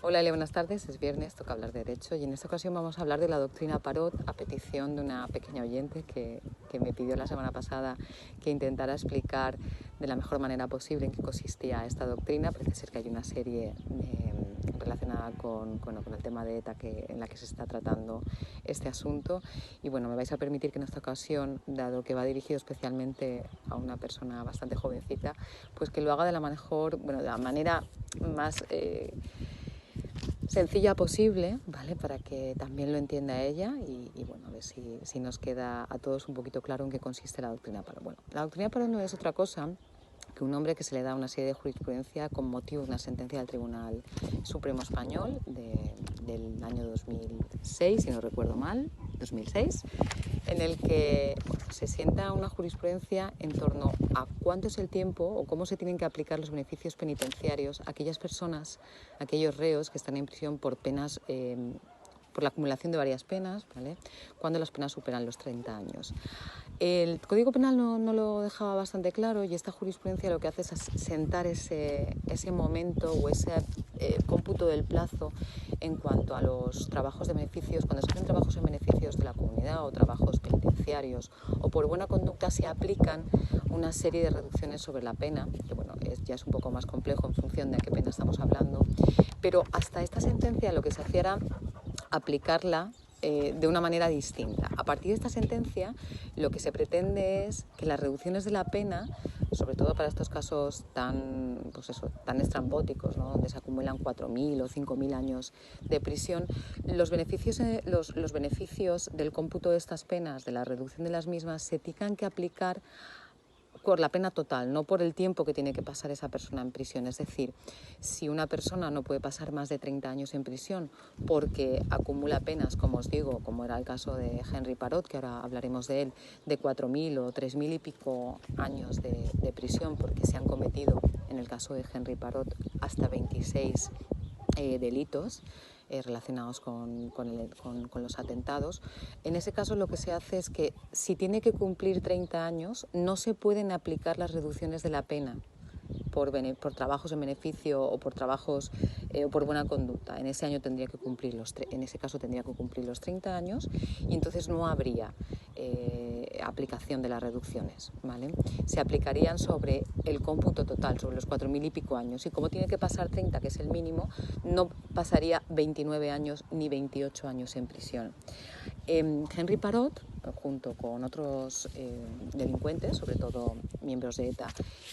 Hola Ele, buenas tardes. Es viernes, toca hablar de derecho y en esta ocasión vamos a hablar de la doctrina Parot a petición de una pequeña oyente que me pidió la semana pasada que intentara explicar de la mejor manera posible en qué consistía esta doctrina. Parece ser que hay una serie relacionada con el tema de ETA en la que se está tratando este asunto y bueno, me vais a permitir que en esta ocasión, dado que va dirigido especialmente a una persona bastante jovencita, pues que lo haga de la manera más sencilla posible, ¿vale? Para que también lo entienda ella y bueno, a ver si nos queda a todos un poquito claro en qué consiste la doctrina Parot. Bueno, la doctrina Parot no es otra cosa que un nombre que se le da a una serie de jurisprudencia con motivo de una sentencia del Tribunal Supremo Español del año 2006, si no recuerdo mal, 2006, en el que se sienta una jurisprudencia en torno a cuánto es el tiempo o cómo se tienen que aplicar los beneficios penitenciarios a aquellas personas, aquellos reos que están en prisión por penas, por la acumulación de varias penas, ¿vale? Cuando las penas superan los 30 años. El Código Penal no lo dejaba bastante claro y esta jurisprudencia lo que hace es sentar ese momento o ese cómputo del plazo en cuanto a los trabajos de beneficios. Cuando se hacen trabajos en beneficios de la comunidad o trabajos penitenciarios o por buena conducta se aplican una serie de reducciones sobre la pena, que bueno, ya es un poco más complejo en función de a qué pena estamos hablando, pero hasta esta sentencia lo que se hacía era aplicarla de una manera distinta. A partir de esta sentencia, lo que se pretende es que las reducciones de la pena, sobre todo para estos casos tan estrambóticos, ¿no? Donde se acumulan 4.000 o 5.000 años de prisión, los beneficios del cómputo de estas penas, de la reducción de las mismas, se tengan que aplicar por la pena total, no por el tiempo que tiene que pasar esa persona en prisión. Es decir, si una persona no puede pasar más de 30 años en prisión porque acumula penas, como os digo, como era el caso de Henry Parot, que ahora hablaremos de él, de 4.000 o 3.000 y pico años de prisión porque se han cometido, en el caso de Henry Parot, hasta 26 delitos relacionados con los atentados. En ese caso lo que se hace es que si tiene que cumplir 30 años no se pueden aplicar las reducciones de la pena por trabajos en beneficio o por trabajos o por buena conducta. En ese año en ese caso tendría que cumplir los 30 años y entonces no habría aplicación de las reducciones, ¿vale? Se aplicarían sobre el cómputo total, sobre los 4.000 y pico años. Y como tiene que pasar 30, que es el mínimo, no pasaría 29 años ni 28 años en prisión. Henry Parot, junto con otros delincuentes, sobre todo miembros de ETA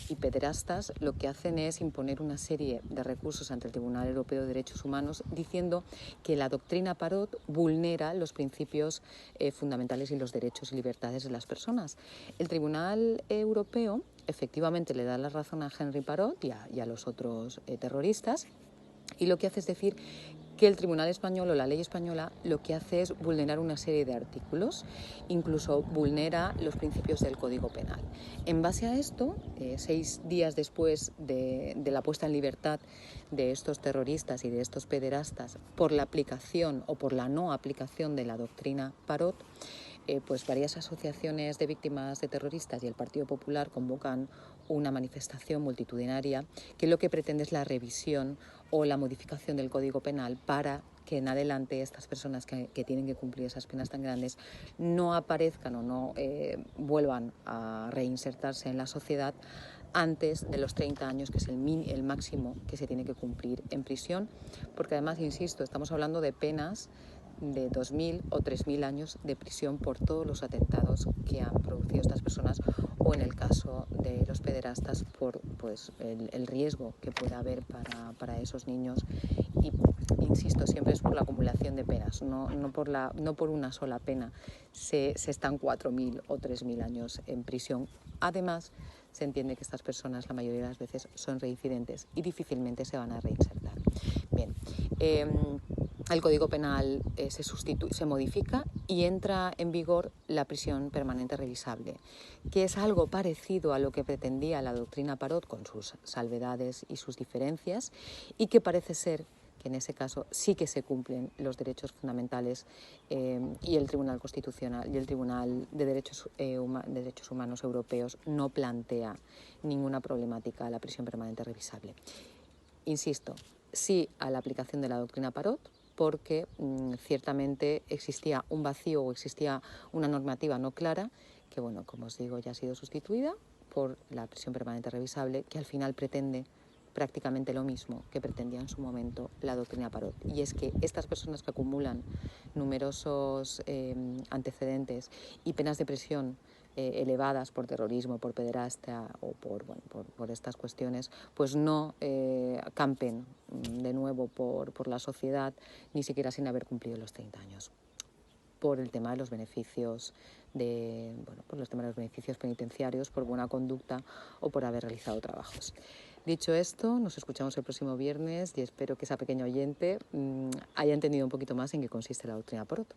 y pederastas, lo que hacen es imponer una serie de recursos ante el Tribunal Europeo de Derechos Humanos diciendo que la doctrina Parot vulnera los principios fundamentales y los derechos y libertades de las personas. El Tribunal Europeo efectivamente le da la razón a Henry Parot y a los otros terroristas, y lo que hace es decir que el Tribunal Español o la ley española lo que hace es vulnerar una serie de artículos, incluso vulnera los principios del Código Penal. En base a esto, 6 días después de la puesta en libertad de estos terroristas y de estos pederastas por la aplicación o por la no aplicación de la doctrina Parot, pues varias asociaciones de víctimas de terroristas y el Partido Popular convocan una manifestación multitudinaria que lo que pretende es la revisión o la modificación del Código Penal para que en adelante estas personas que tienen que cumplir esas penas tan grandes no aparezcan o no vuelvan a reinsertarse en la sociedad antes de los 30 años, que es el máximo que se tiene que cumplir en prisión, porque además, insisto, estamos hablando de penas de 2.000 o 3.000 años de prisión por todos los atentados que han producido estas personas, o en el caso de los pederastas por el riesgo que puede haber para esos niños. Y insisto, siempre es por la acumulación de penas, no por una sola pena se están 4.000 o 3.000 años en prisión. Además, se entiende que estas personas la mayoría de las veces son reincidentes y difícilmente se van a reinsertar. Bien, el Código Penal se modifica y entra en vigor la prisión permanente revisable, que es algo parecido a lo que pretendía la doctrina Parot con sus salvedades y sus diferencias, y que parece ser que en ese caso sí que se cumplen los derechos fundamentales y el Tribunal Constitucional y el Tribunal de Derechos Humanos Europeos no plantea ninguna problemática a la prisión permanente revisable. Insisto, sí a la aplicación de la doctrina Parot, porque ciertamente existía un vacío o existía una normativa no clara que, bueno, como os digo, ya ha sido sustituida por la prisión permanente revisable, que al final pretende prácticamente lo mismo que pretendía en su momento la doctrina Parot. Y es que estas personas que acumulan numerosos antecedentes y penas de prisión elevadas por terrorismo, por pederastia o por estas cuestiones, pues no campen de nuevo por la sociedad, ni siquiera sin haber cumplido los 30 años, por el tema de los beneficios por los temas de los beneficios penitenciarios, por buena conducta o por haber realizado trabajos. Dicho esto, nos escuchamos el próximo viernes y espero que esa pequeña oyente haya entendido un poquito más en qué consiste la doctrina Parot.